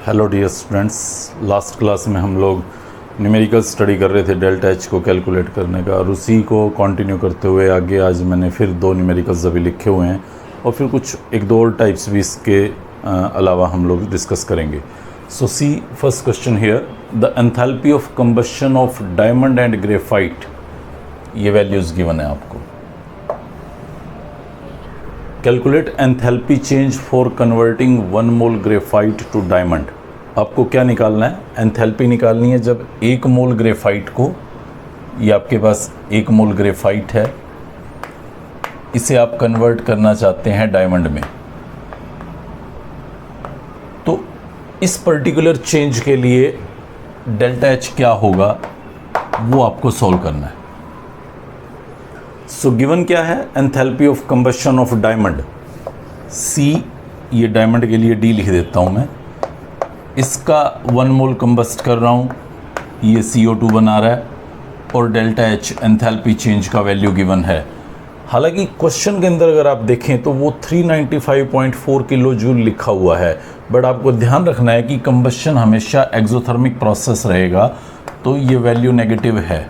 Hello dear students, last class में हम लोग न्यूमेरिकल स्टडी कर रहे थे डेल्टा एच को कैलकुलेट करने का, और उसी को कंटिन्यू करते हुए आगे आज मैंने फिर दो न्यूमेरिकल्स अभी लिखे हुए हैं और फिर कुछ एक दो और टाइप्स भी इसके अलावा हम लोग डिस्कस करेंगे। So see first question here, the enthalpy of combustion of diamond and graphite, ये वैल्यूज़ गिवन है आपको। Calculate enthalpy change for converting 1 mole graphite to diamond. आपको क्या निकालना है? एंथैल्पी निकालनी है जब 1 मोल ग्रेफाइट को, ये आपके पास 1 मोल ग्रेफाइट है, इसे आप कन्वर्ट करना चाहते हैं डायमंड में। तो इस पर्टिकुलर चेंज के लिए डेल्टा एच क्या होगा वो आपको सॉल्व करना है। सो गिवन क्या है? Enthalpy of combustion of diamond, C, ये डायमंड के लिए डी लिख देता हूँ मैं। इसका 1 मोल कंबस्ट कर रहा हूँ, ये CO2 बना रहा है, और डेल्टा एच एंथैल्पी चेंज का वैल्यू गिवन है। हालांकि क्वेश्चन के अंदर अगर आप देखें तो वो 395.4 किलो जूल लिखा हुआ है, बट आपको ध्यान रखना है कि कंबशन हमेशा एक्सोथर्मिक प्रोसेस रहेगा, तो ये वैल्यू नेगेटिव है,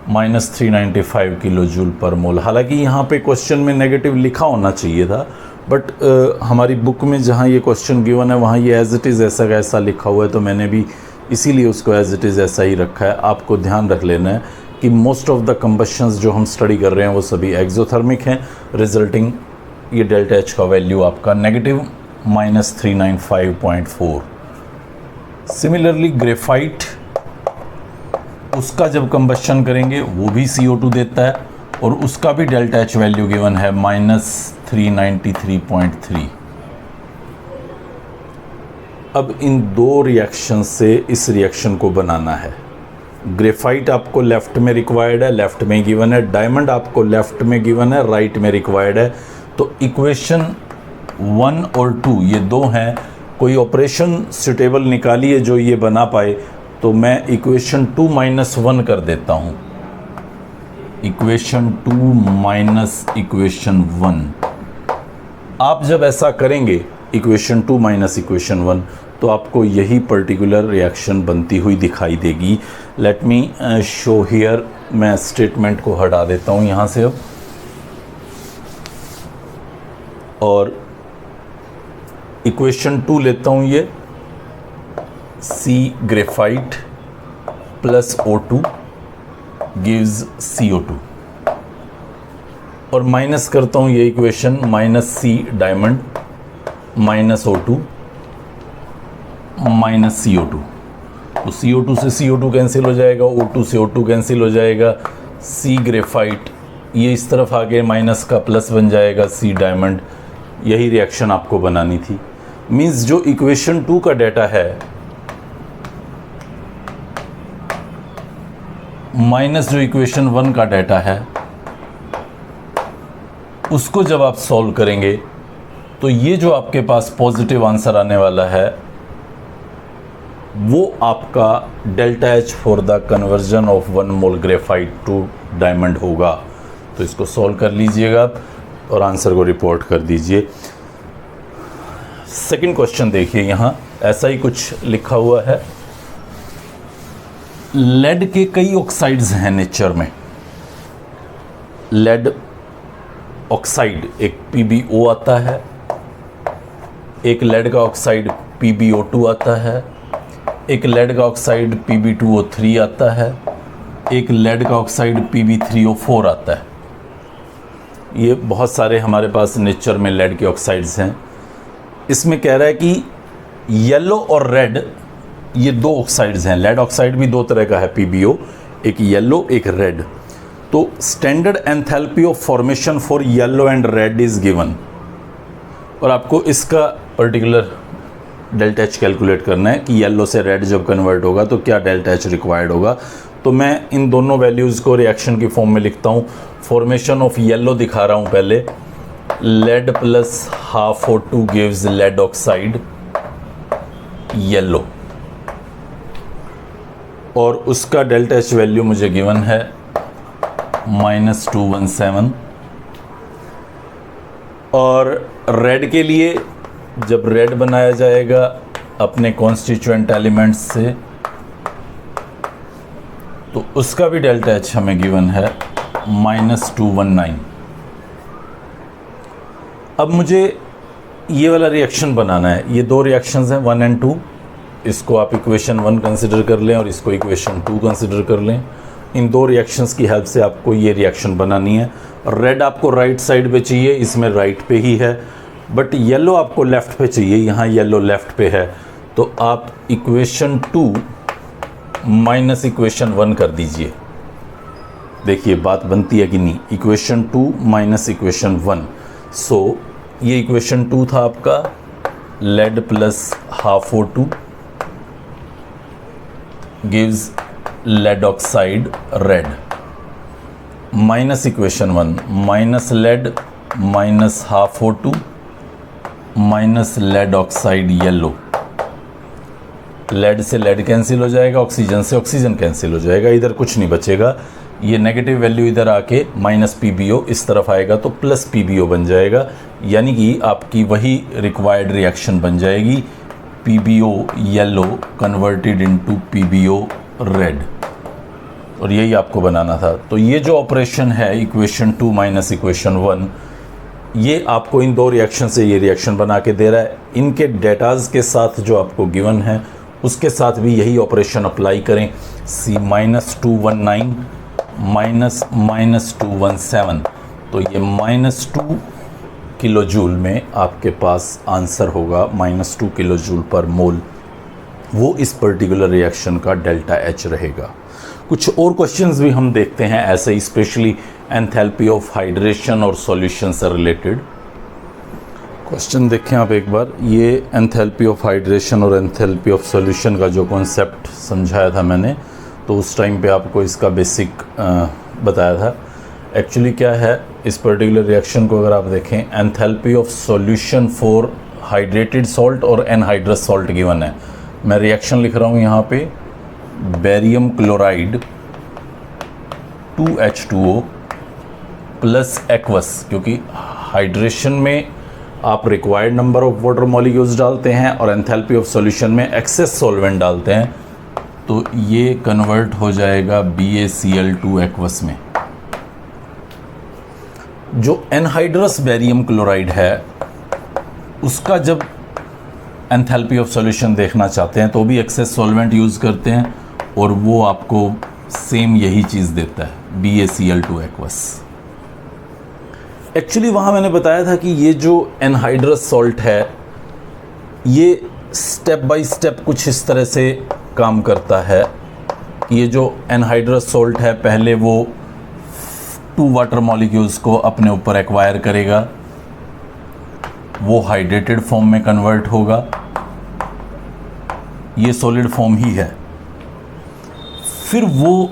-395 किलो जूल पर मोल। हालांकि यहाँ पे क्वेश्चन में नेगेटिव लिखा होना चाहिए था, बट हमारी बुक में जहाँ ये क्वेश्चन गिवन है वहाँ ये एज इट इज़ ऐसा का ऐसा लिखा हुआ है, तो मैंने भी इसीलिए उसको एज इट इज़ ऐसा ही रखा है। आपको ध्यान रख लेना है कि मोस्ट ऑफ द कंबशंस जो हम स्टडी कर रहे हैं वो सभी एक्सोथर्मिक हैं, रिजल्टिंग ये डेल्टा एच का वैल्यू आपका नेगेटिव -395.4। सिमिलरली ग्रेफाइट, उसका जब कंबशन करेंगे वो भी CO2 देता है, और उसका भी डेल्टा एच वैल्यू गिवन है -393.3। अब इन दो रिएक्शन से इस रिएक्शन को बनाना है। ग्रेफाइट आपको लेफ्ट में रिक्वायर्ड है, लेफ्ट में गिवन है। डायमंड आपको लेफ्ट में गिवन है, राइट में रिक्वायर्ड है। तो इक्वेशन 1 और 2 ये दो हैं, कोई ऑपरेशन सुटेबल निकालिए जो ये बना पाए। तो मैं इक्वेशन 2 - 1 कर देता हूँ, इक्वेशन 2 - इक्वेशन 1। आप जब ऐसा करेंगे इक्वेशन 2 - इक्वेशन 1, तो आपको यही पर्टिकुलर रिएक्शन बनती हुई दिखाई देगी। लेट मी शो हियर, मैं स्टेटमेंट को हटा देता हूँ यहाँ से अब, और इक्वेशन 2 लेता हूँ, ये C graphite plus O2 gives CO2, और माइनस करता हूँ ये equation, -C diamond -O2 -CO2। तो CO2 से CO2 कैंसिल हो जाएगा, O2 से O2 कैंसिल हो जाएगा, C ग्रेफाइट ये इस तरफ आके माइनस का प्लस बन जाएगा, C डायमंड। यही रिएक्शन आपको बनानी थी। मीन्स जो इक्वेशन 2 का डाटा है माइनस जो इक्वेशन 1 का डाटा है, उसको जब आप सॉल्व करेंगे तो ये जो आपके पास पॉजिटिव आंसर आने वाला है वो आपका delta H for the conversion of 1 mole graphite to diamond होगा। तो इसको सॉल्व कर लीजिएगा आप और आंसर को रिपोर्ट कर दीजिए। सेकंड क्वेश्चन देखिए, यहाँ ऐसा ही कुछ लिखा हुआ है। लेड के कई ऑक्साइड्स हैं नेचर में। लेड ऑक्साइड एक PbO आता है, एक लेड का ऑक्साइड PbO2 आता है, एक लेड का ऑक्साइड Pb2O3 आता है, एक लेड का ऑक्साइड Pb3O4 आता है। ये बहुत सारे हमारे पास नेचर में लेड के ऑक्साइड्स हैं। इसमें कह रहा है कि येलो और रेड ये दो ऑक्साइड्स हैं। लेड ऑक्साइड भी दो तरह का है, PbO, एक येलो एक रेड। तो standard enthalpy of formation for yellow and red is given, और आपको इसका पर्टिकुलर डेल्टा एच कैलकुलेट करना है कि येलो से रेड जब कन्वर्ट होगा तो क्या डेल्टा एच रिक्वायर्ड होगा। तो मैं इन दोनों वैल्यूज़ को रिएक्शन की फॉर्म में लिखता हूँ। फॉर्मेशन ऑफ येलो दिखा रहा हूँ पहले, lead plus half O2 gives lead oxide yellow, और उसका डेल्टा एच वैल्यू मुझे गिवन है -217। और रेड के लिए जब रेड बनाया जाएगा अपने कॉन्स्टिट्यूएंट एलिमेंट्स से, तो उसका भी डेल्टा एच हमें गिवन है -219। अब मुझे ये वाला रिएक्शन बनाना है। ये दो रिएक्शंस हैं 1 और 2, इसको आप इक्वेशन 1 कंसिडर कर लें और इसको इक्वेशन 2 कंसिडर कर लें। इन दो रिएक्शंस की हेल्प से आपको ये रिएक्शन बनानी है। रेड आपको राइट साइड पे चाहिए, इसमें राइट पे ही है, बट येलो आपको लेफ़्ट पे चाहिए, यहाँ येलो लेफ़्ट पे है। तो आप इक्वेशन 2 माइनस इक्वेशन 1 कर दीजिए। देखिए बात बनती है कि नहीं। इक्वेशन 2 माइनस इक्वेशन 1, सो ये इक्वेशन 2 था आपका lead plus half O2 gives lead oxide red, minus equation 1 minus lead minus half O2 minus lead oxide yellow. Lead से लेड कैंसिल हो जाएगा, ऑक्सीजन से ऑक्सीजन कैंसिल हो जाएगा, इधर कुछ नहीं बचेगा। ये नेगेटिव वैल्यू इधर आके माइनस PbO इस तरफ आएगा तो प्लस PbO बन जाएगा, यानी कि आपकी वही रिक्वायर्ड रिएक्शन बन जाएगी, PbO yellow converted into PbO red. और यही आपको बनाना था। तो ये जो ऑपरेशन है इक्वेशन 2 माइनस इक्वेशन 1, ये आपको इन दो रिएक्शन से ये रिएक्शन बना के दे रहा है। इनके डेटाज के साथ जो आपको गिवन है उसके साथ भी यही ऑपरेशन अप्लाई करें। C-219 -217, तो ये -2 किलो जूल में आपके पास आंसर होगा, -2 किलो जूल पर मोल। वो इस पर्टिकुलर रिएक्शन का डेल्टा एच रहेगा। कुछ और क्वेश्चंस भी हम देखते हैं ऐसे ही, स्पेशली एंथैल्पी ऑफ हाइड्रेशन और सॉल्यूशन से रिलेटेड क्वेश्चन देखें आप एक बार। ये एंथैल्पी ऑफ हाइड्रेशन और एंथैल्पी ऑफ सॉल्यूशन का जो कॉन्सेप्ट समझाया था मैंने, तो उस टाइम पे आपको इसका बेसिक बताया था। एक्चुअली क्या है, इस पर्टिकुलर रिएक्शन को अगर आप देखें, enthalpy of solution for hydrated salt और एनहाइड्रस सॉल्ट गिवन है। मैं रिएक्शन लिख रहा हूँ यहाँ पे, barium chloride 2H2O plus aqueous, क्योंकि हाइड्रेशन में आप required number of water molecules डालते हैं और एंथैल्पी ऑफ सॉल्यूशन में एक्सेस सॉल्वेंट डालते हैं, तो ये कन्वर्ट हो जाएगा BaCl2 एक्वस में। जो एनहाइड्रस बेरियम क्लोराइड है उसका जब एंथैल्पी ऑफ सॉल्यूशन देखना चाहते हैं तो भी एक्सेस सॉल्वेंट यूज़ करते हैं और वो आपको सेम यही चीज़ देता है, BaCl2 एक्वस। एक्चुअली वहाँ मैंने बताया था कि ये जो एनहाइड्रस सॉल्ट है ये स्टेप बाय स्टेप कुछ इस तरह से काम करता है। ये जो एनहाइड्रस सॉल्ट है पहले वो 2 वाटर मॉलिक्यूल्स को अपने ऊपर एक्वायर करेगा, वो हाइड्रेटेड फॉर्म में कन्वर्ट होगा, ये सॉलिड फॉर्म ही है। फिर वो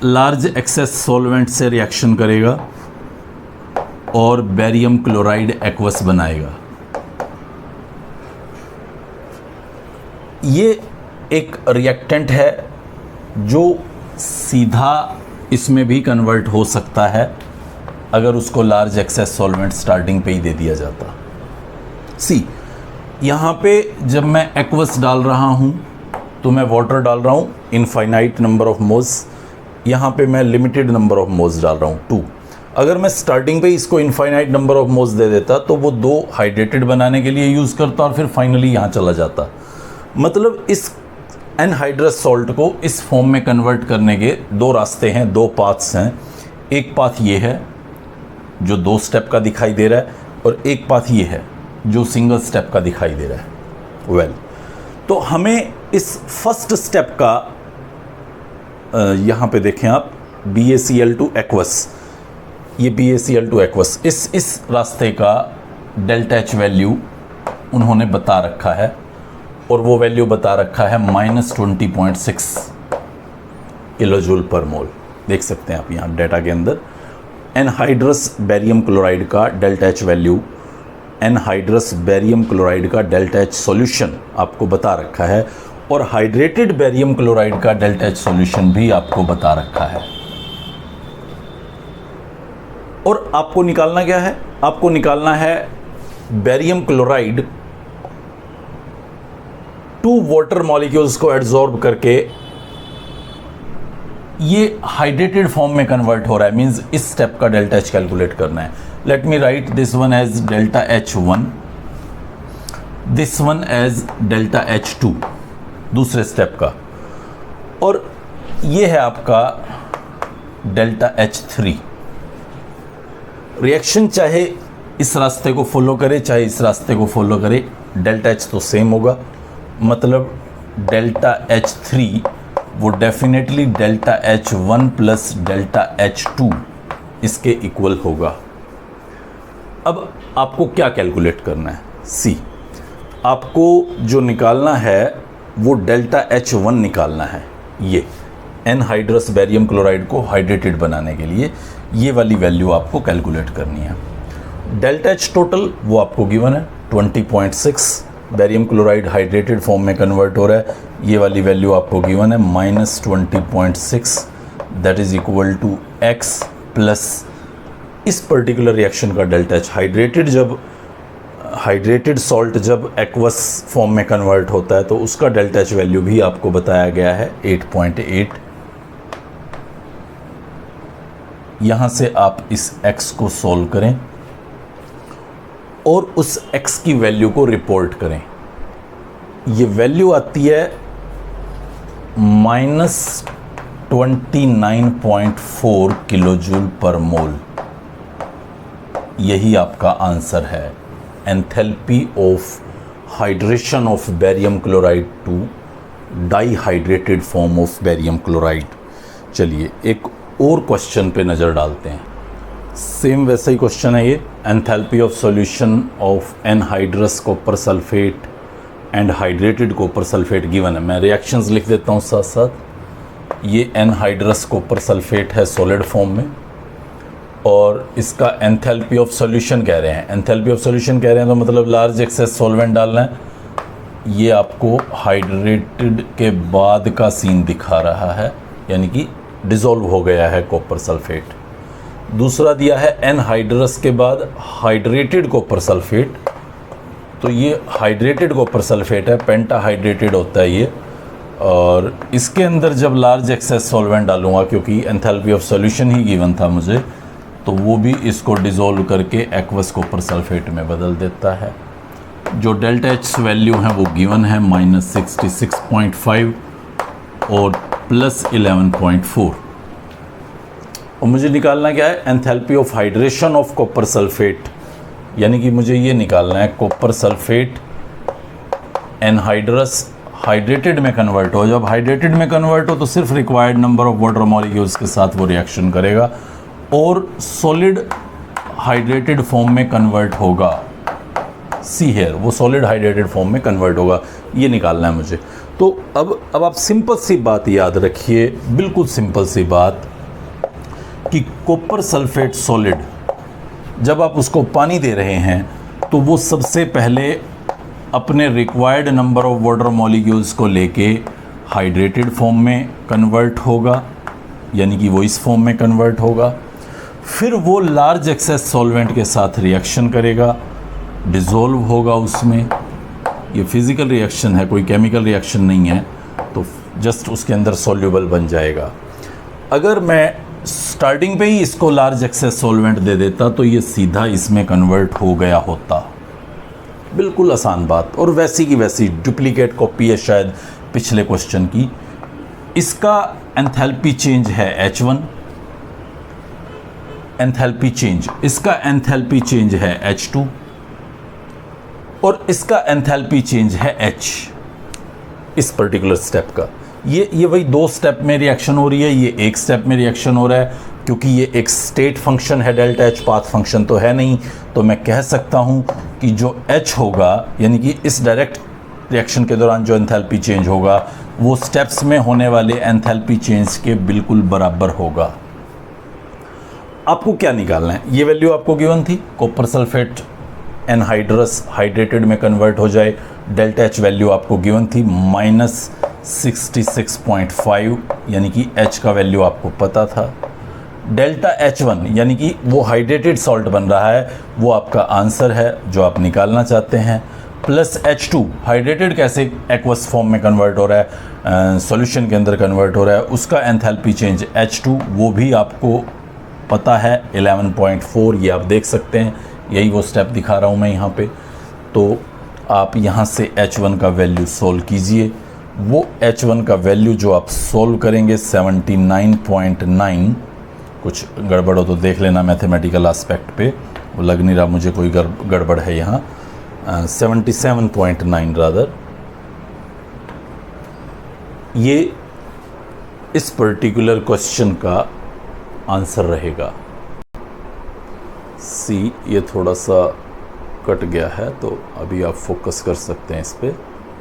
लार्ज एक्सेस सॉल्वेंट से रिएक्शन करेगा और बेरियम क्लोराइड एक्वस बनाएगा। ये एक रिएक्टेंट है जो सीधा इसमें भी कन्वर्ट हो सकता है अगर उसको लार्ज एक्सेस सॉल्वेंट स्टार्टिंग पे ही दे दिया जाता। यहाँ पे जब मैं एक्वस डाल रहा हूँ तो मैं वाटर डाल रहा हूँ इनफाइनाइट नंबर ऑफ मोल्स, यहाँ पे मैं लिमिटेड नंबर ऑफ मोल्स डाल रहा हूँ 2। अगर मैं स्टार्टिंग पे इसको इनफाइनाइट नंबर ऑफ मोल्स दे देता तो वो 2 हाइड्रेटेड बनाने के लिए यूज़ करता और फिर फाइनली यहाँ चला जाता। मतलब इस एनहाइड्रस सॉल्ट को इस फॉर्म में कन्वर्ट करने के 2 रास्ते हैं, 2 पाथ्स हैं। एक पाथ ये है जो 2 स्टेप का दिखाई दे रहा है और एक पाथ ये है जो सिंगल स्टेप का दिखाई दे रहा है। तो हमें इस फर्स्ट स्टेप का यहाँ पे देखें आप, BaCl2 एक्वस, ये BaCl2 एक्वस, इस रास्ते का डेल्टा एच वैल्यू उन्होंने बता रखा है और वो वैल्यू बता रखा है -20.6 किलो जूल पर मोल। देख सकते हैं आप यहाँ डेटा के अंदर एनहाइड्रस बेरियम क्लोराइड का delta H value, anhydrous barium chloride का डेल्टा एच सॉल्यूशन आपको बता रखा है और हाइड्रेटेड बेरियम क्लोराइड का डेल्टा एच सॉल्यूशन भी आपको बता रखा है। और आपको निकालना क्या है? आपको निकालना है बेरियम क्लोराइड 2 वाटर मॉलिक्यूल्स को एड्जॉर्ब करके ये हाइड्रेटेड फॉर्म में कन्वर्ट हो रहा है, मींस इस स्टेप का डेल्टा एच कैलकुलेट करना है. Let me write this one as delta H1, this one as delta H2 दूसरे स्टेप का, और ये है आपका डेल्टा H3. रिएक्शन चाहे इस रास्ते को फॉलो करे चाहे इस रास्ते को फॉलो करे, डेल्टा H तो सेम होगा. मतलब डेल्टा H3 वो definitely delta H1 plus delta H2 इसके इक्वल होगा. अब आपको क्या कैलकुलेट करना है? सी, आपको जो निकालना है वो डेल्टा H1 निकालना है. ये एनहाइड्रस बैरियम क्लोराइड को हाइड्रेटेड बनाने के लिए ये वाली वैल्यू आपको कैलकुलेट करनी है. डेल्टा H टोटल वो आपको गिवन है 20.6, बैरियम क्लोराइड हाइड्रेटेड फॉर्म में कन्वर्ट हो रहा है, ये वाली वैल्यू आपको गिवन है -20.6, that is equal to x plus इस पर्टिकुलर रिएक्शन का डेल्टा H हाइड्रेटेड सॉल्ट जब एक्वस फॉर्म में कन्वर्ट होता है तो उसका डेल्टा H वैल्यू भी आपको बताया गया है 8.8. यहाँ से आप इस x को सॉल्व करें और उस x की वैल्यू को रिपोर्ट करें. ये वैल्यू आती है -29.4 किलोजूल पर मोल. यही आपका आंसर है. Enthalpy of hydration of barium chloride to dihydrated form of barium chloride. चलिए एक और क्वेश्चन पे नज़र डालते हैं. सेम वैसा ही क्वेश्चन है ये. Enthalpy of solution of anhydrous copper sulphate and hydrated copper sulphate given है. मैं रिएक्शंस लिख देता हूँ साथ साथ. ये एनहाइड्रस कॉपर सल्फेट है सॉलिड फॉर्म में, और इसका एंथैल्पी ऑफ सॉल्यूशन कह रहे हैं. एंथैल्पी ऑफ सॉल्यूशन कह रहे हैं तो मतलब लार्ज एक्सेस सॉल्वेंट डालना है. ये आपको हाइड्रेटेड के बाद का सीन दिखा रहा है, यानी कि डिज़ोल्व हो गया है कॉपर सल्फेट. दूसरा दिया है एनहाइड्रस के बाद हाइड्रेटेड कॉपर सल्फेट, तो ये हाइड्रेटेड कॉपर सल्फेट है, पेंटाहाइड्रेटेड होता है ये. और इसके अंदर जब लार्ज एक्सेस सॉल्वेंट डालूंगा, क्योंकि enthalpy of solution he given था मुझे, तो वो भी इसको डिज़ोल्व करके एक्वस कॉपर सल्फेट में बदल देता है. जो डेल्टा H वैल्यू है वो गिवन है -66.5 और +11.4. और मुझे निकालना क्या है? Enthalpy of hydration of copper sulphate, यानी कि मुझे ये निकालना है कॉपर सल्फेट एनहाइड्रस हाइड्रेटेड में कन्वर्ट हो. जब हाइड्रेटेड में कन्वर्ट हो तो सिर्फ required number of water molecules के साथ वो रिएक्शन करेगा और सॉलिड हाइड्रेटेड फॉर्म में कन्वर्ट होगा. सी हेयर, वो सॉलिड हाइड्रेटेड फॉर्म में कन्वर्ट होगा. ये निकालना है मुझे. तो अब आप सिंपल सी बात याद रखिए, बिल्कुल सिंपल सी बात, कि कॉपर सल्फेट सॉलिड जब आप उसको पानी दे रहे हैं तो वो सबसे पहले अपने required number of water molecules को लेके हाइड्रेटेड फॉर्म में कन्वर्ट होगा, यानी कि वो इस फॉर्म में कन्वर्ट होगा. फिर वो लार्ज एक्सेस सॉल्वेंट के साथ रिएक्शन करेगा, डिज़ोल्व होगा उसमें. ये फिज़िकल रिएक्शन है, कोई केमिकल रिएक्शन नहीं है, तो जस्ट उसके अंदर सॉल्यूबल बन जाएगा. अगर मैं स्टार्टिंग पे ही इसको लार्ज एक्सेस सॉल्वेंट दे देता तो ये सीधा इसमें कन्वर्ट हो गया होता. बिल्कुल आसान बात, और वैसी की वैसी डुप्लीकेट कॉपी है शायद पिछले क्वेश्चन की. इसका एंथैल्पी चेंज है H1, एंथैल्पी चेंज, इसका एंथैल्पी चेंज है H2, और इसका एंथैल्पी चेंज है H. इस पर्टिकुलर स्टेप का ये वही 2 स्टेप में रिएक्शन हो रही है, ये एक स्टेप में रिएक्शन हो रहा है. क्योंकि ये एक स्टेट फंक्शन है डेल्टा H, पाथ फंक्शन तो है नहीं, तो मैं कह सकता हूँ कि जो H होगा, यानी कि इस डायरेक्ट रिएक्शन के दौरान जो एंथैल्पी चेंज होगा वो स्टेप्स में होने वाले एंथैल्पी चेंज के बिल्कुल बराबर होगा. आपको क्या निकालना है? ये वैल्यू आपको गिवन थी, कॉपर सल्फेट एनहाइड्रस हाइड्रेटेड में कन्वर्ट हो जाए, डेल्टा H वैल्यू आपको गिवन थी -66.5, यानी कि H का वैल्यू आपको पता था. डेल्टा H1 यानी कि वो हाइड्रेटेड सॉल्ट बन रहा है, वो आपका आंसर है जो आप निकालना चाहते हैं. प्लस H2 हाइड्रेटेड कैसे एक्वस फॉर्म में कन्वर्ट हो रहा है, सॉल्यूशन के अंदर कन्वर्ट हो रहा है, उसका एंथैल्पी चेंज H2 वो भी आपको पता है 11.4, ये आप देख सकते हैं, यही वो स्टेप दिखा रहा हूँ मैं यहाँ पे। तो आप यहाँ से H1 का वैल्यू सोल्व कीजिए। वो H1 का वैल्यू जो आप सोल्व करेंगे 79.9, कुछ गड़बड़ हो तो देख लेना मैथमेटिकल एस्पेक्ट पे, वो लग नहीं रहा मुझे कोई गड़बड़ है यहाँ, 77.9 रादर, ये इस पर्टिकुलर क्वेश्चन का आंसर रहेगा। सी ये थोड़ा सा कट गया है तो अभी आप फोकस कर सकते हैं इस पे।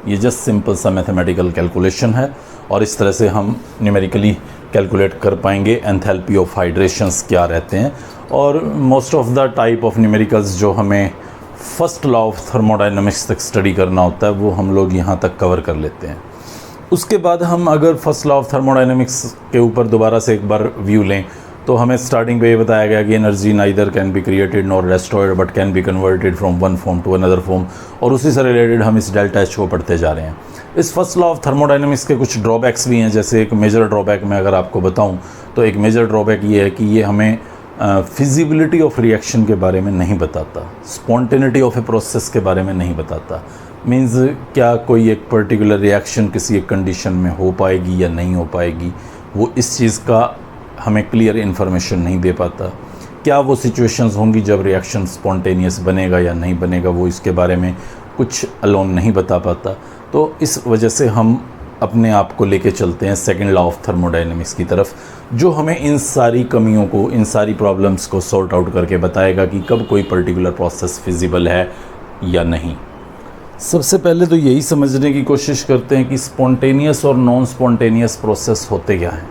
ये जस्ट सिंपल सा मैथमेटिकल कैलकुलेशन है और इस तरह से हम न्यूमेरिकली कैलकुलेट कर पाएंगे एंथैल्पी ऑफ हाइड्रेशंस क्या रहते हैं। और most of the type of numericals जो हमें फर्स्ट लॉ ऑफ थर्मोडायनामिक्स तक स्टडी करना होता है वो हम लोग यहाँ तक कवर कर लेते हैं। उसके बाद हम अगर फर्स्ट लॉ ऑफ थर्मोडायनामिक्स के ऊपर दोबारा से एक बार व्यू लें तो हमें स्टार्टिंग पे ये बताया गया कि energy neither can be created nor destroyed but can be converted from one form to another form, और उसी से रिलेटेड हम इस डेल्टा एच को पढ़ते जा रहे हैं। इस फर्स्ट लॉ ऑफ थर्मोडायनामिक्स के कुछ ड्रॉबैक्स भी हैं, जैसे एक मेजर ड्रॉबैक मैं अगर आपको बताऊं तो एक मेजर ड्रॉबैक ये है कि ये हमें फिजिबिलिटी ऑफ रिएक्शन के बारे में नहीं बताता, स्पॉन्टेनिटी ऑफ ए प्रोसेस के बारे में नहीं बताता। मीन्स क्या कोई एक पर्टिकुलर रिएक्शन किसी एक कंडीशन में हो पाएगी या नहीं हो पाएगी, वो इस चीज़ का हमें क्लियर इन्फॉर्मेशन नहीं दे पाता। क्या वो सिचुएशंस होंगी जब रिएक्शन स्पॉन्टेनियस बनेगा या नहीं बनेगा, वो इसके बारे में कुछ अलोन नहीं बता पाता। तो इस वजह से हम अपने आप को लेके चलते हैं सेकंड लॉ ऑफ थर्मोडायनेमिक्स की तरफ, जो हमें इन सारी कमियों को, इन सारी प्रॉब्लम्स को सॉर्ट आउट करके बताएगा कि कब कोई पर्टिकुलर प्रोसेस फिजिबल है या नहीं। सबसे पहले तो यही समझने की कोशिश करते हैं कि स्पॉन्टेनियस और नॉन स्पॉन्टेनियस प्रोसेस होते क्या हैं।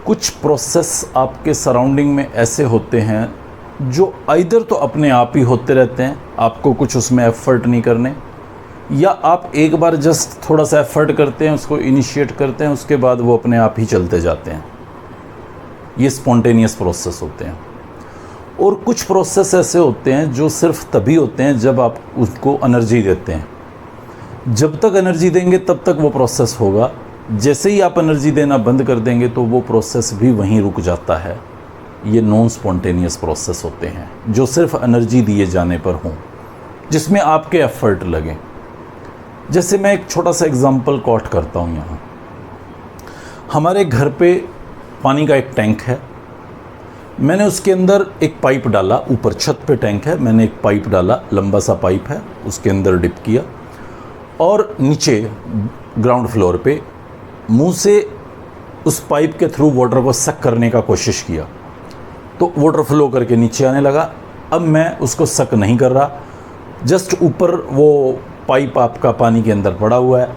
कुछ प्रोसेस आपके सराउंडिंग में ऐसे होते हैं जो आइदर तो अपने आप ही होते रहते हैं, आपको कुछ उसमें एफर्ट नहीं करने, या आप एक बार जस्ट थोड़ा सा एफर्ट करते हैं, उसको इनिशिएट करते हैं, उसके बाद वो अपने आप ही चलते जाते हैं। ये स्पॉन्टेनियस प्रोसेस होते हैं। और कुछ प्रोसेस ऐसे होते हैं जो सिर्फ तभी होते हैं जब आप उसको एनर्जी देते हैं। जब तक एनर्जी देंगे तब तक वो प्रोसेस होगा, जैसे ही आप एनर्जी देना बंद कर देंगे तो वो प्रोसेस भी वहीं रुक जाता है। ये नॉन स्पॉन्टेनियस प्रोसेस होते हैं जो सिर्फ एनर्जी दिए जाने पर हों, जिसमें आपके एफर्ट लगें। जैसे मैं एक छोटा सा एग्जांपल कोट करता हूँ यहाँ। हमारे घर पे पानी का एक टैंक है, मैंने उसके अंदर एक पाइप डाला, ऊपर छत पे टैंक है, मैंने एक पाइप डाला, लंबा सा पाइप है, उसके अंदर डिप किया और नीचे ग्राउंड फ्लोर पे मुंह से उस पाइप के थ्रू वाटर को सक करने का कोशिश किया, तो वाटर फ्लो करके नीचे आने लगा। अब मैं उसको सक नहीं कर रहा, जस्ट ऊपर वो पाइप आपका पानी के अंदर पड़ा हुआ है।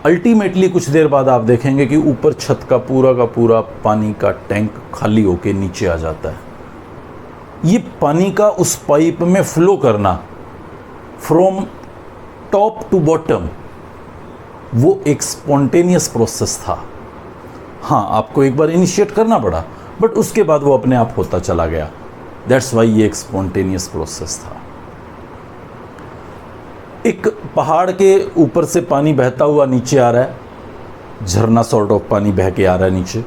अल्टीमेटली कुछ देर बाद आप देखेंगे कि ऊपर छत का पूरा पानी का टैंक खाली होके नीचे आ जाता है। ये पानी का उस पाइप में फ्लो करना फ्रॉम टॉप टू बॉटम, वो एक स्पॉन्टेनियस प्रोसेस था। हाँ, आपको एक बार इनिशिएट करना पड़ा, बट उसके बाद वो अपने आप होता चला गया। दैट्स वाई ये एक स्पॉन्टेनियस प्रोसेस था। एक पहाड़ के ऊपर से पानी बहता हुआ नीचे आ रहा है, झरना सॉर्ट ऑफ पानी बह के आ रहा है नीचे,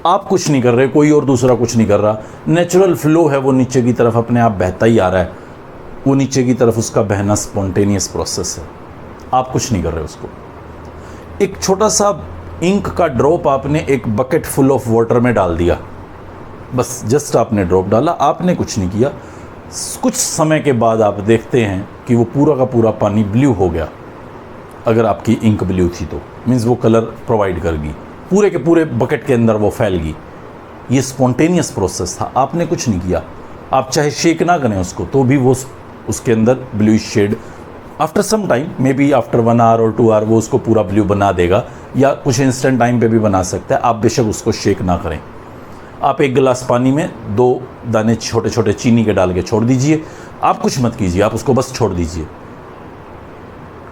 आप कुछ नहीं कर रहे, कोई और दूसरा कुछ नहीं कर रहा, नेचुरल फ्लो है, वो नीचे की तरफ अपने आप बहता ही आ रहा है। वो नीचे की तरफ उसका बहना स्पॉन्टेनियस प्रोसेस है, आप कुछ नहीं कर रहे उसको। एक छोटा सा इंक का ड्रॉप आपने एक बकेट फुल ऑफ वाटर में डाल दिया, बस जस्ट आपने ड्रॉप डाला, आपने कुछ नहीं किया। कुछ समय के बाद आप देखते हैं कि वो पूरा का पूरा पानी ब्लू हो गया। अगर आपकी इंक ब्लू थी तो मीन्स वो कलर प्रोवाइड करेगी, पूरे के पूरे बकेट के अंदर वो फैल गई। ये स्पॉन्टेनियस प्रोसेस था, आपने कुछ नहीं किया। आप चाहे शेक ना करें उसको तो भी वो उसके अंदर blue shade after some time, maybe after 1 hour और 2 आवर वो उसको पूरा ब्लू बना देगा, या कुछ इंस्टेंट टाइम पे भी बना सकता है। आप बेशक उसको शेक ना करें। आप एक गिलास पानी में 2 दाने छोटे छोटे चीनी के डाल के छोड़ दीजिए, आप कुछ मत कीजिए, आप उसको बस छोड़ दीजिए।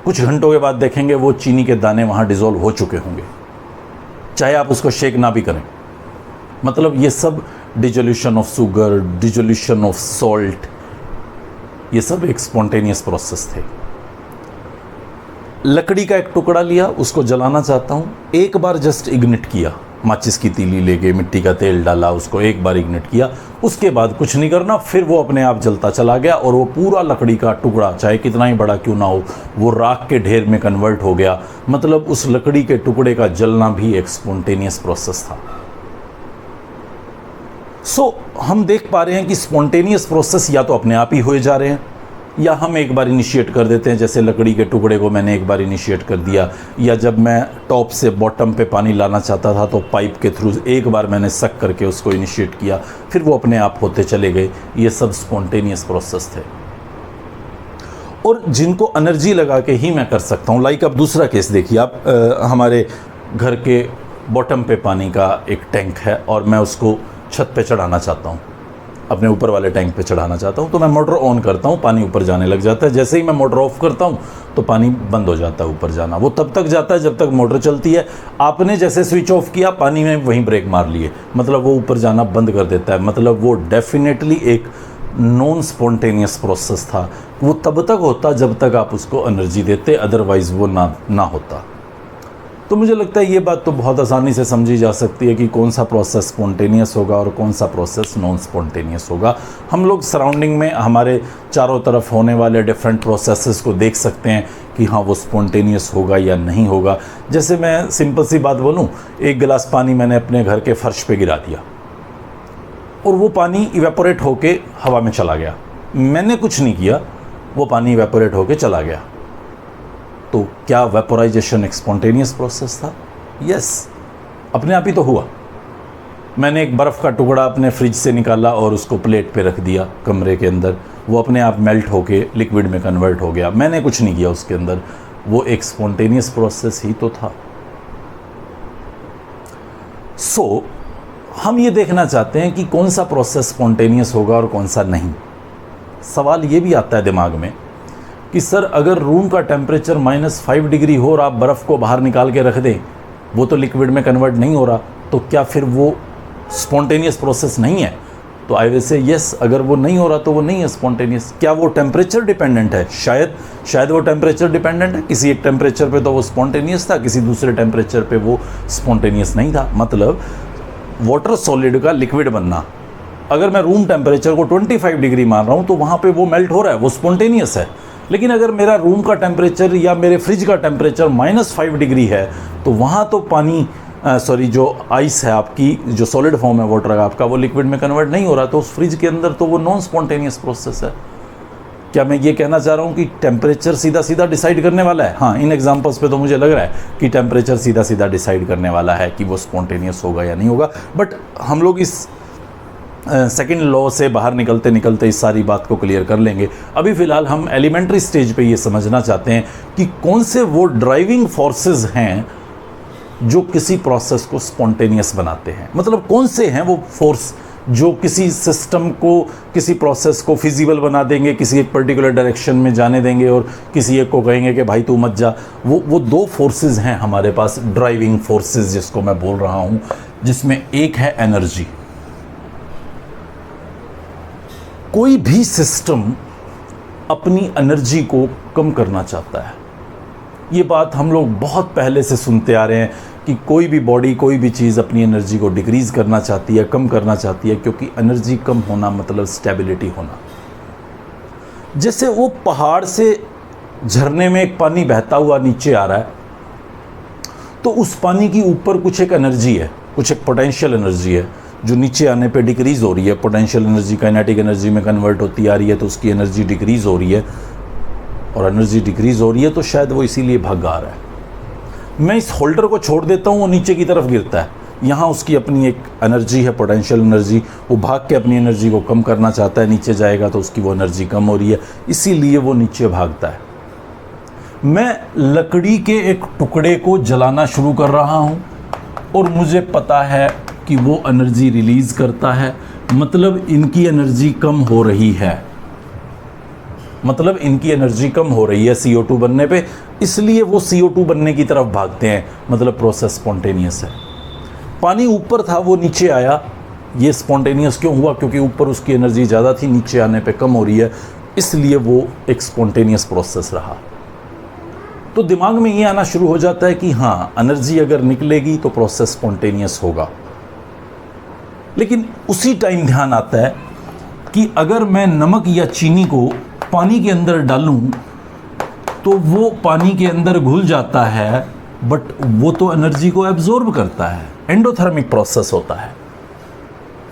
कुछ घंटों के बाद देखेंगे वो चीनी के दाने वहाँ डिज़ोल्व हो चुके होंगे, चाहे आप उसको शेक ना भी करें। मतलब ये सब dissolution of sugar, dissolution of salt, ये सब एक स्पॉन्टेनियस प्रोसेस थे। लकड़ी का एक टुकड़ा लिया, उसको जलाना चाहता हूँ, एक बार जस्ट इग्निट किया, माचिस की तीली लेके मिट्टी का तेल डाला, उसको एक बार इग्निट किया, उसके बाद कुछ नहीं करना, फिर वो अपने आप जलता चला गया और वो पूरा लकड़ी का टुकड़ा चाहे कितना ही बड़ा क्यों ना हो वो राख के ढेर में कन्वर्ट हो गया। मतलब उस लकड़ी के टुकड़े का जलना भी एक स्पॉन्टेनियस प्रोसेस था। हम देख पा रहे हैं कि स्पॉन्टेनियस प्रोसेस या तो अपने आप ही हुए जा रहे हैं या हम एक बार इनिशिएट कर देते हैं, जैसे लकड़ी के टुकड़े को मैंने एक बार इनिशिएट कर दिया, या जब मैं टॉप से बॉटम पे पानी लाना चाहता था तो पाइप के थ्रू एक बार मैंने सक करके उसको इनिशिएट किया, फिर वो अपने आप होते चले गए। ये सब स्पॉन्टेनियस प्रोसेस थे और जिनको एनर्जी लगा के ही मैं कर सकता हूँ। लाइक अब दूसरा केस देखिए आप, हमारे घर के बॉटम पे पानी का एक टैंक है और मैं उसको छत पे चढ़ाना चाहता हूँ, अपने ऊपर वाले टैंक पे चढ़ाना चाहता हूँ, तो मैं मोटर ऑन करता हूँ, पानी ऊपर जाने लग जाता है। जैसे ही मैं मोटर ऑफ करता हूँ तो पानी बंद हो जाता है ऊपर जाना। वो तब तक जाता है जब तक मोटर चलती है। आपने जैसे स्विच ऑफ किया, पानी में वहीं ब्रेक मार लिए, मतलब वो ऊपर जाना बंद कर देता है। मतलब वो डेफिनेटली एक नॉन स्पॉन्टेनियस प्रोसेस था। वो तब तक होता जब तक आप उसको एनर्जी देते, अदरवाइज़ वो ना होता। तो मुझे लगता है ये बात तो बहुत आसानी से समझी जा सकती है कि कौन सा प्रोसेस स्पॉन्टेनियस होगा और कौन सा प्रोसेस नॉन स्पॉन्टेनियस होगा। हम लोग सराउंडिंग में हमारे चारों तरफ होने वाले डिफरेंट प्रोसेसेस को देख सकते हैं कि हाँ वो स्पॉन्टेनियस होगा या नहीं होगा। जैसे मैं सिंपल सी बात बोलूँ, एक गिलास पानी मैंने अपने घर के फर्श पे गिरा दिया और वो पानी इवेपोरेट होके हवा में चला गया। मैंने कुछ नहीं किया, वो पानी इवेपोरेट होके चला गया। तो क्या वेपोराइजेशन एक स्पॉन्टेनियस प्रोसेस था? यस, अपने आप ही तो हुआ। मैंने एक बर्फ़ का टुकड़ा अपने फ्रिज से निकाला और उसको प्लेट पे रख दिया कमरे के अंदर, वो अपने आप मेल्ट होके लिक्विड में कन्वर्ट हो गया। मैंने कुछ नहीं किया उसके अंदर, वो एक स्पॉन्टेनियस प्रोसेस ही तो था। हम ये देखना चाहते हैं कि कौन सा प्रोसेस स्पॉन्टेनियस होगा और कौन सा नहीं। सवाल ये भी आता है दिमाग में कि सर अगर रूम का टेम्परेचर -5 डिग्री हो और आप बर्फ़ को बाहर निकाल के रख दें, वो तो लिक्विड में कन्वर्ट नहीं हो रहा, तो क्या फिर वो स्पॉन्टेनियस प्रोसेस नहीं है? तो आई विल से यस, अगर वो नहीं हो रहा तो वो नहीं है स्पॉन्टेनियस। क्या वो टेम्परेचर डिपेंडेंट है? शायद वो टेम्परेचर डिपेंडेंट है। किसी एक टेम्परेचर पे तो वो स्पॉन्टेनियस था, किसी दूसरे टेम्परेचर पे वो स्पॉन्टेनियस नहीं था। मतलब वाटर सॉलिड का लिक्विड बनना, अगर मैं रूम टेम्परेचर को 25 डिग्री मान रहा हूँ तो वहाँ पे वो मेल्ट हो रहा है, वो स्पॉन्टेनियस है। लेकिन अगर मेरा रूम का टेम्परेचर या मेरे फ्रिज का टेम्परेचर -5 डिग्री है तो वहाँ तो पानी जो आइस है आपकी, जो सॉलिड फॉर्म है वाटर का आपका, वो लिक्विड में कन्वर्ट नहीं हो रहा, तो उस फ्रिज के अंदर तो वो नॉन स्पॉन्टेनियस प्रोसेस है। क्या मैं ये कहना चाह रहा हूँ कि टेम्परेचर सीधा सीधा डिसाइड करने वाला है? हाँ, इन एग्जांपल्स पे तो मुझे लग रहा है कि टेम्परेचर सीधा सीधा डिसाइड करने वाला है कि वो स्पॉन्टेनियस होगा या नहीं होगा। बट हम लोग इस सेकेंड लॉ से बाहर निकलते निकलते इस सारी बात को क्लियर कर लेंगे। अभी फ़िलहाल हम एलिमेंट्री स्टेज पे ये समझना चाहते हैं कि कौन से वो ड्राइविंग फोर्सेस हैं जो किसी प्रोसेस को स्पॉन्टेनियस बनाते हैं। मतलब कौन से हैं वो फोर्स जो किसी सिस्टम को, किसी प्रोसेस को फिजिबल बना देंगे, किसी एक पर्टिकुलर डायरेक्शन में जाने देंगे और किसी एक को कहेंगे कि भाई तू मत जा। वो दो फोर्सेस हैं हमारे पास, ड्राइविंग फोर्सेस जिसको मैं बोल रहा हूँ, जिसमें एक है एनर्जी। कोई भी सिस्टम अपनी एनर्जी को कम करना चाहता है। ये बात हम लोग बहुत पहले से सुनते आ रहे हैं कि कोई भी बॉडी, कोई भी चीज़ अपनी एनर्जी को डिक्रीज़ करना चाहती है, कम करना चाहती है, क्योंकि एनर्जी कम होना मतलब स्टेबिलिटी होना। जैसे वो पहाड़ से झरने में एक पानी बहता हुआ नीचे आ रहा है, तो उस पानी की ऊपर कुछ एक एनर्जी है, कुछ एक पोटेंशियल एनर्जी है जो नीचे आने पे डिक्रीज़ हो रही है। पोटेंशियल एनर्जी काइनेटिक एनर्जी में कन्वर्ट होती आ रही है, तो उसकी एनर्जी डिक्रीज़ हो रही है, और एनर्जी डिक्रीज़ हो रही है तो शायद वो इसीलिए भाग आ रहा है। मैं इस होल्डर को छोड़ देता हूँ, वो नीचे की तरफ गिरता है, यहाँ उसकी अपनी एक एनर्जी है, पोटेंशियल एनर्जी, वो भाग के अपनी एनर्जी को कम करना चाहता है, नीचे जाएगा तो उसकी वो एनर्जी कम हो रही है, इसीलिए वो नीचे भागता है। मैं लकड़ी के एक टुकड़े को जलाना शुरू कर रहा हूँ और मुझे पता है कि वो एनर्जी रिलीज़ करता है, मतलब इनकी एनर्जी कम हो रही है, मतलब इनकी एनर्जी कम हो रही है CO2 बनने पे, इसलिए वो CO2 बनने की तरफ भागते हैं, मतलब प्रोसेस स्पॉन्टेनियस है। पानी ऊपर था, वो नीचे आया, ये स्पॉन्टेनियस क्यों हुआ? क्योंकि ऊपर उसकी एनर्जी ज़्यादा थी, नीचे आने पे कम हो रही है, इसलिए वो एक स्पॉन्टेनियस प्रोसेस रहा। तो दिमाग में ये आना शुरू हो जाता है कि हाँ, एनर्जी अगर निकलेगी तो प्रोसेस स्पॉन्टेनियस होगा। लेकिन उसी टाइम ध्यान आता है कि अगर मैं नमक या चीनी को पानी के अंदर डालूं तो वो पानी के अंदर घुल जाता है, बट वो तो एनर्जी को एब्जॉर्ब करता है, एंडोथर्मिक प्रोसेस होता है।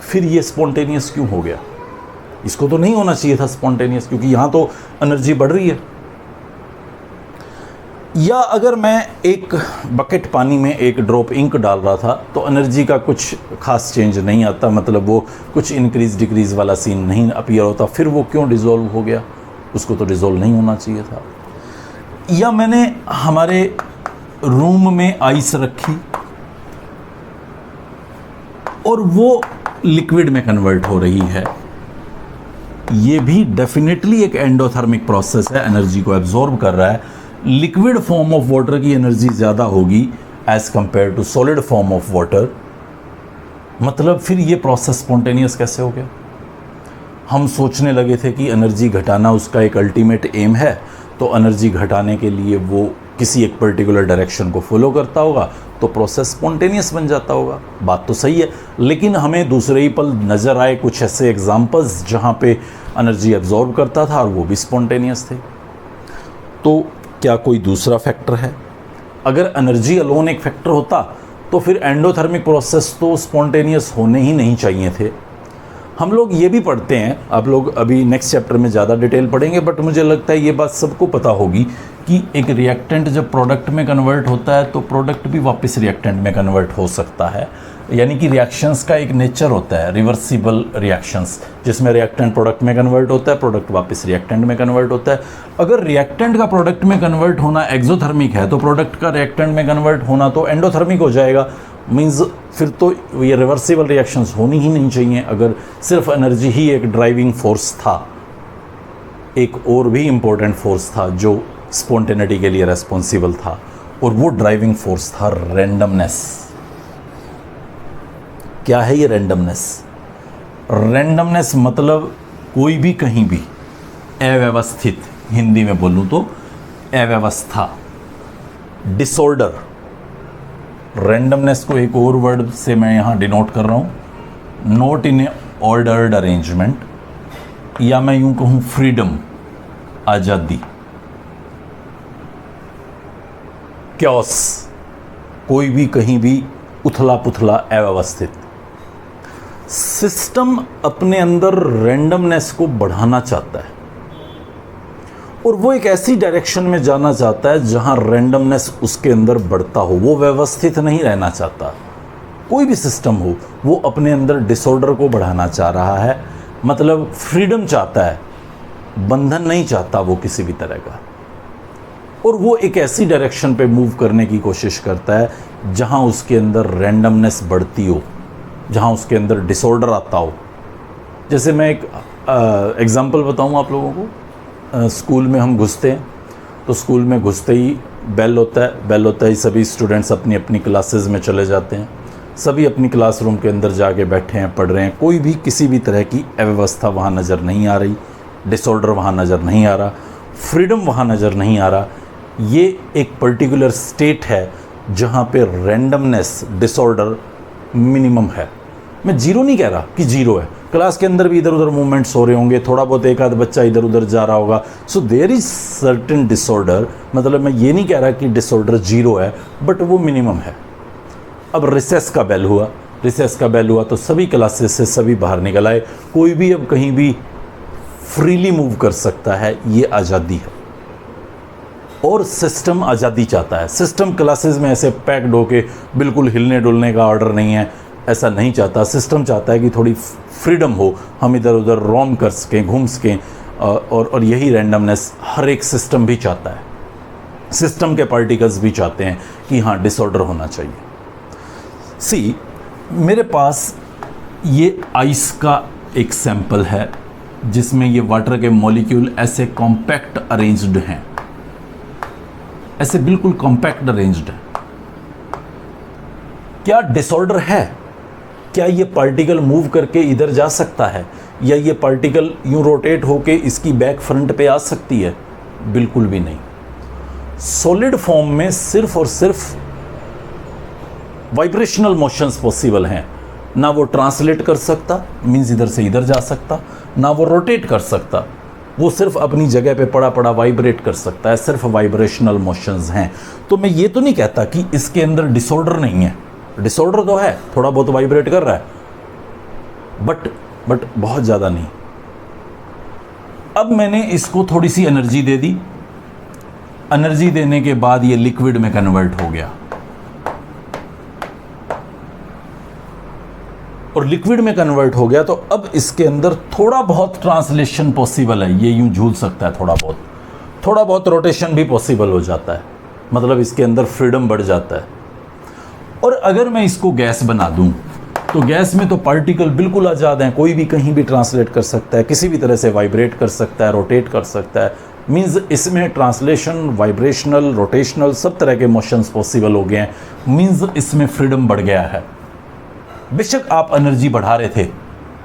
फिर ये स्पॉन्टेनियस क्यों हो गया? इसको तो नहीं होना चाहिए था स्पॉन्टेनियस, क्योंकि यहाँ तो एनर्जी बढ़ रही है। या अगर मैं एक बकेट पानी में एक ड्रॉप इंक डाल रहा था तो एनर्जी का कुछ खास चेंज नहीं आता, मतलब वो कुछ इंक्रीज डिक्रीज वाला सीन नहीं अपीयर होता, फिर वो क्यों डिज़ोल्व हो गया? उसको तो डिज़ोल्व नहीं होना चाहिए था। या मैंने हमारे रूम में आइस रखी और वो लिक्विड में कन्वर्ट हो रही है, ये भी डेफिनेटली एक एंडोथर्मिक प्रोसेस है, एनर्जी को एब्जॉर्ब कर रहा है। लिक्विड फॉर्म ऑफ वाटर की एनर्जी ज़्यादा होगी as compare to solid form of water. मतलब फिर ये प्रोसेस स्पॉन्टेनियस कैसे हो गया? हम सोचने लगे थे कि एनर्जी घटाना उसका एक अल्टीमेट एम है, तो एनर्जी घटाने के लिए वो किसी एक पर्टिकुलर डायरेक्शन को फॉलो करता होगा तो प्रोसेस स्पॉन्टेनियस बन जाता होगा। बात तो सही है, लेकिन हमें दूसरे ही पल नज़र आए कुछ ऐसे एग्जाम्पल्स जहाँ पे एनर्जी एब्जॉर्ब करता था और वो भी स्पॉन्टेनियस थे। तो क्या कोई दूसरा फैक्टर है? अगर एनर्जी अलोन एक फैक्टर होता तो फिर एंडोथर्मिक प्रोसेस तो स्पॉन्टेनियस होने ही नहीं चाहिए थे। हम लोग ये भी पढ़ते हैं, आप लोग अभी नेक्स्ट चैप्टर में ज़्यादा डिटेल पढ़ेंगे, बट मुझे लगता है ये बात सबको पता होगी कि एक रिएक्टेंट जब प्रोडक्ट में कन्वर्ट होता है तो प्रोडक्ट भी वापस रिएक्टेंट में कन्वर्ट हो सकता है। यानी कि रिएक्शंस का एक नेचर होता है, रिवर्सिबल रिएक्शंस, जिसमें रिएक्टेंट प्रोडक्ट में कन्वर्ट होता है, प्रोडक्ट वापस रिएक्टेंट में कन्वर्ट होता है। अगर रिएक्टेंट का प्रोडक्ट में कन्वर्ट होना एक्सोथर्मिक है तो प्रोडक्ट का रिएक्टेंट में कन्वर्ट होना तो एंडोथर्मिक हो जाएगा। मीन्स फिर तो ये रिवर्सिबल रिएक्शंस होनी ही नहीं चाहिए। अगर सिर्फ एनर्जी ही एक ड्राइविंग फोर्स था, एक और भी इम्पोर्टेंट फोर्स था जो स्पॉन्टेनिटी के लिए रेस्पॉन्सिबल था, और वो ड्राइविंग फोर्स था रैंडमनेस। क्या है ये रैंडमनेस? रैंडमनेस मतलब कोई भी कहीं भी अव्यवस्थित, हिंदी में बोलूँ तो अव्यवस्था, डिसऑर्डर। रैंडमनेस को एक और वर्ड से मैं यहाँ डिनोट कर रहा हूँ, not in A ordered arrangement, या मैं यूँ कहूँ फ्रीडम, आज़ादी। क्योस, कोई भी कहीं भी उथला पुथला अव्यवस्थित। सिस्टम अपने अंदर रैंडमनेस को बढ़ाना चाहता है और वो एक ऐसी डायरेक्शन में जाना चाहता है जहां रैंडमनेस उसके अंदर बढ़ता हो। वो व्यवस्थित नहीं रहना चाहता। कोई भी सिस्टम हो, वो अपने अंदर डिसऑर्डर को बढ़ाना चाह रहा है, मतलब फ्रीडम चाहता है, बंधन नहीं चाहता वो किसी भी तरह का। और वो एक ऐसी डायरेक्शन पे मूव करने की कोशिश करता है जहां उसके अंदर रैंडमनेस बढ़ती हो, जहां उसके अंदर डिसऑर्डर आता हो। जैसे मैं एक एग्जांपल बताऊं आप लोगों को। स्कूल में हम घुसते हैं तो स्कूल में घुसते ही बेल होता है, सभी स्टूडेंट्स अपनी अपनी क्लासेस में चले जाते हैं, सभी अपनी क्लासरूम के अंदर जाके बैठे हैं, पढ़ रहे हैं। कोई भी किसी भी तरह की अव्यवस्था वहाँ नज़र नहीं आ रही, डिसऑर्डर वहाँ नज़र नहीं आ रहा, फ्रीडम वहाँ नज़र नहीं आ रहा। ये एक पर्टिकुलर स्टेट है जहाँ पे रैंडमनेस, डिसऑर्डर मिनिमम है। मैं जीरो नहीं कह रहा कि जीरो है, क्लास के अंदर भी इधर उधर मूवमेंट्स हो रहे होंगे, थोड़ा बहुत एक आध बच्चा इधर उधर जा रहा होगा। So there is certain disorder. मतलब मैं ये नहीं कह रहा कि डिसऑर्डर जीरो है, बट वो मिनिमम है। अब रिसेस का बेल हुआ तो सभी क्लासेस से सभी बाहर निकल आए, कोई भी अब कहीं भी फ्रीली मूव कर सकता है। ये आज़ादी है। और सिस्टम आज़ादी चाहता है। सिस्टम क्लासेस में ऐसे पैक्ड होके बिल्कुल हिलने डुलने का ऑर्डर नहीं है, ऐसा नहीं चाहता। सिस्टम चाहता है कि थोड़ी फ्रीडम हो, हम इधर उधर रोम कर सकें, घूम सकें, और यही रैंडमनेस हर एक सिस्टम भी चाहता है। सिस्टम के पार्टिकल्स भी चाहते हैं कि हाँ, डिसऑर्डर होना चाहिए। सी, मेरे पास ये आइस का एक सैंपल है जिसमें ये वाटर के मॉलिक्यूल ऐसे कॉम्पैक्ट अरेंज्ड हैं, ऐसे बिल्कुल कॉम्पैक्ट अरेंज्ड है। क्या डिसऑर्डर है? क्या ये पार्टिकल मूव करके इधर जा सकता है, या ये पार्टिकल यूं रोटेट होके इसकी बैक फ्रंट पे आ सकती है? बिल्कुल भी नहीं। सॉलिड फॉर्म में सिर्फ और सिर्फ वाइब्रेशनल मोशंस पॉसिबल हैं। ना वो ट्रांसलेट कर सकता, मीन्स इधर से इधर जा सकता, ना वो रोटेट कर सकता, वो सिर्फ अपनी जगह पे पड़ा पड़ा वाइब्रेट कर सकता है, सिर्फ वाइब्रेशनल मोशंस हैं। तो मैं ये तो नहीं कहता कि इसके अंदर डिसऑर्डर नहीं है, डिसऑर्डर तो है, थोड़ा बहुत वाइब्रेट कर रहा है, बट बहुत ज़्यादा नहीं। अब मैंने इसको थोड़ी सी एनर्जी दे दी, एनर्जी देने के बाद ये लिक्विड में कन्वर्ट हो गया, और लिक्विड में कन्वर्ट हो गया। तो अब इसके अंदर थोड़ा बहुत ट्रांसलेशन पॉसिबल है, ये यूं झूल सकता है, थोड़ा बहुत रोटेशन भी पॉसिबल हो जाता है, मतलब इसके अंदर फ्रीडम बढ़ जाता है। और अगर मैं इसको गैस बना दूं तो गैस में तो पार्टिकल बिल्कुल आज़ाद हैं, कोई भी कहीं भी ट्रांसलेट कर सकता है, किसी भी तरह से वाइब्रेट कर सकता है, रोटेट कर सकता है। मीन्स इसमें ट्रांसलेशन, वाइब्रेशनल, रोटेशनल सब तरह के मोशंस पॉसिबल हो गए हैं। मीन्स इसमें फ्रीडम बढ़ गया है। बेशक आप एनर्जी बढ़ा रहे थे,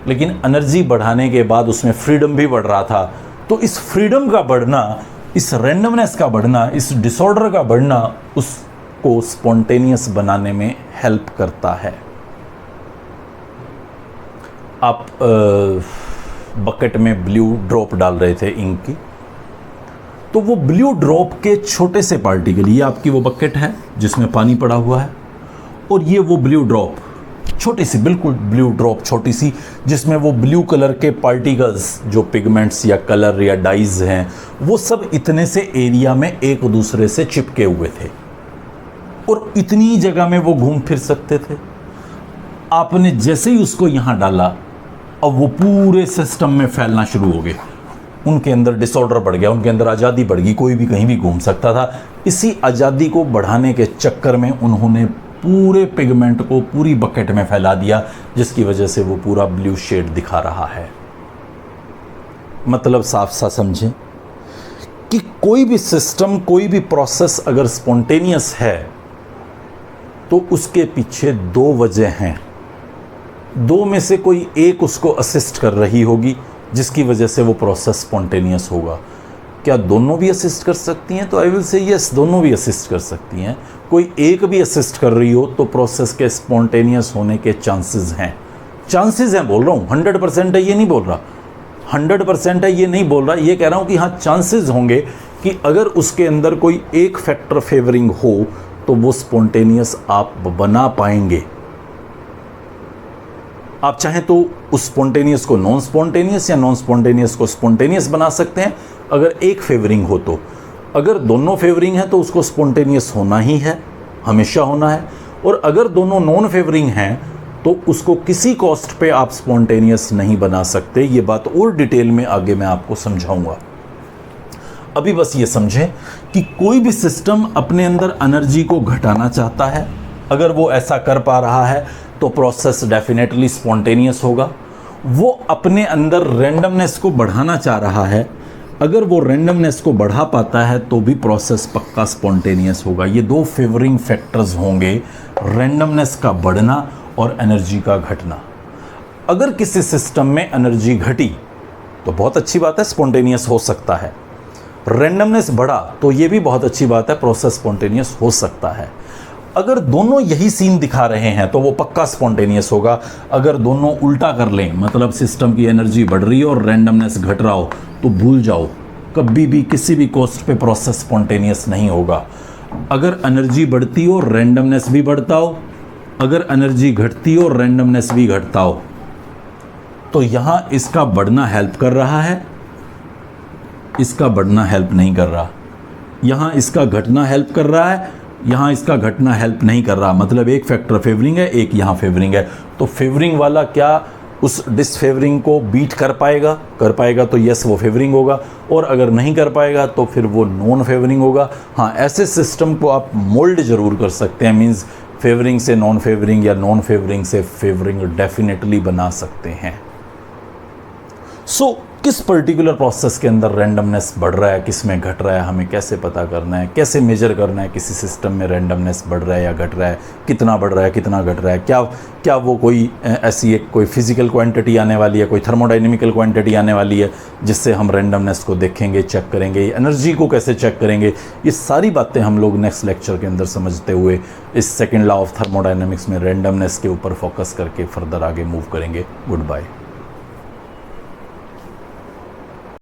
लेकिन एनर्जी बढ़ाने के बाद उसमें फ्रीडम भी बढ़ रहा था। तो इस फ्रीडम का बढ़ना, इस रैंडमनेस का बढ़ना, इस डिसऑर्डर का बढ़ना उसको स्पॉन्टेनियस बनाने में हेल्प करता है। आप बकेट में ब्लू ड्रॉप डाल रहे थे इंक की, तो वो ब्लू ड्रॉप के छोटे से पार्टिकल, ये आपकी वो बकेट है जिसमें पानी पड़ा हुआ है, और ये वो ब्लू ड्रॉप, छोटी सी बिल्कुल ब्लू ड्रॉप, छोटी सी, जिसमें वो ब्लू कलर के पार्टिकल्स जो पिगमेंट्स या कलर या डाइज हैं, वो सब इतने से एरिया में एक दूसरे से चिपके हुए थे और इतनी जगह में वो घूम फिर सकते थे। आपने जैसे ही उसको यहाँ डाला, अब वो पूरे सिस्टम में फैलना शुरू हो गए, उनके अंदर डिसऑर्डर बढ़ गया, उनके अंदर आज़ादी बढ़ गई, कोई भी कहीं भी घूम सकता था। इसी आज़ादी को बढ़ाने के चक्कर में उन्होंने पूरे पिगमेंट को पूरी बकेट में फैला दिया, जिसकी वजह से वो पूरा ब्लू शेड दिखा रहा है। मतलब साफ सा समझें कि कोई भी सिस्टम, कोई भी प्रोसेस अगर स्पॉन्टेनियस है तो उसके पीछे दो वजह हैं, दो में से कोई एक उसको असिस्ट कर रही होगी, जिसकी वजह से वो प्रोसेस स्पॉन्टेनियस होगा। क्या दोनों भी असिस्ट कर सकती हैं? तो आई विल से यस, दोनों भी असिस्ट कर सकती हैं। कोई एक भी असिस्ट कर रही हो तो प्रोसेस के स्पॉन्टेनियस होने के चांसेस हैं। चांसेस हैं बोल रहा हूँ, 100% है ये नहीं बोल रहा, 100% है ये नहीं बोल रहा, ये कह रहा हूँ कि हाँ चांसेस होंगे कि अगर उसके अंदर कोई एक फैक्टर फेवरिंग हो तो वो स्पॉन्टेनियस आप बना पाएंगे। आप चाहें तो उस स्पॉन्टेनियस को नॉन स्पॉन्टेनियस या नॉन स्पॉन्टेनियस को स्पॉन्टेनियस बना सकते हैं अगर एक फेवरिंग हो तो। अगर दोनों फेवरिंग है तो उसको स्पॉन्टेनियस होना ही है, हमेशा होना है। और अगर दोनों नॉन फेवरिंग हैं तो उसको किसी कॉस्ट पे आप स्पॉन्टेनियस नहीं बना सकते। ये बात और डिटेल में आगे मैं आपको समझाऊंगा। अभी बस ये समझें कि कोई भी सिस्टम अपने अंदर एनर्जी को घटाना चाहता है, अगर वो ऐसा कर पा रहा है तो प्रोसेस डेफिनेटली स्पॉन्टेनियस होगा। वो अपने अंदर रैंडमनेस को बढ़ाना चाह रहा है, अगर वो रैंडमनेस को बढ़ा पाता है तो भी प्रोसेस पक्का स्पॉन्टेनियस होगा। ये दो फेवरिंग फैक्टर्स होंगे, रैंडमनेस का बढ़ना और एनर्जी का घटना। अगर किसी सिस्टम में एनर्जी घटी तो बहुत अच्छी बात है, स्पॉन्टेनियस हो सकता है। रैंडमनेस बढ़ा तो ये भी बहुत अच्छी बात है, प्रोसेस स्पॉन्टेनियस हो सकता है। अगर दोनों यही सीन दिखा रहे हैं तो वो पक्का स्पॉन्टेनियस होगा। अगर दोनों उल्टा कर लें, मतलब सिस्टम की एनर्जी बढ़ रही है और रैंडमनेस घट रहा हो, तो भूल जाओ, कभी भी किसी भी कॉस्ट पे प्रोसेस स्पॉन्टेनियस नहीं होगा। अगर एनर्जी बढ़ती हो, रैंडमनेस भी बढ़ता हो, अगर एनर्जी घटती हो, रैंडमनेस भी घटता हो, तो यहाँ इसका बढ़ना हेल्प कर रहा है, इसका बढ़ना हेल्प नहीं कर रहा। यहाँ इसका घटना हेल्प कर रहा है, यहाँ इसका घटना हेल्प नहीं कर रहा। मतलब एक फैक्टर फेवरिंग है, एक यहाँ फेवरिंग है। तो फेवरिंग वाला क्या उस डिसफेवरिंग को बीट कर पाएगा? कर पाएगा तो यस वो फेवरिंग होगा, और अगर नहीं कर पाएगा तो फिर वो नॉन फेवरिंग होगा। हाँ, ऐसे सिस्टम को आप मोल्ड ज़रूर कर सकते हैं, मीन्स फेवरिंग से नॉन फेवरिंग या नॉन फेवरिंग से फेवरिंग डेफिनेटली बना सकते हैं। सो किस पर्टिकुलर प्रोसेस के अंदर रैंडमनेस बढ़ रहा है, किस में घट रहा है, हमें कैसे पता करना है, कैसे मेजर करना है किसी सिस्टम में रैंडमनेस बढ़ रहा है या घट रहा है, कितना बढ़ रहा है, कितना घट रहा है, क्या क्या वो कोई ऐसी एक कोई फिजिकल क्वांटिटी आने वाली है, कोई थर्मोडाइनमिकल क्वांटिटी आने वाली है जिससे हम रैंडमनेस को देखेंगे, चेक करेंगे, एनर्जी को कैसे चेक करेंगे। ये सारी बातें हम लोग नेक्स्ट लेक्चर के अंदर समझते हुए इस सेकेंड लॉ ऑफ थर्मोडाइनमिक्स में रैंडमनेस के ऊपर फोकस करके फर्दर आगे मूव करेंगे। Good bye.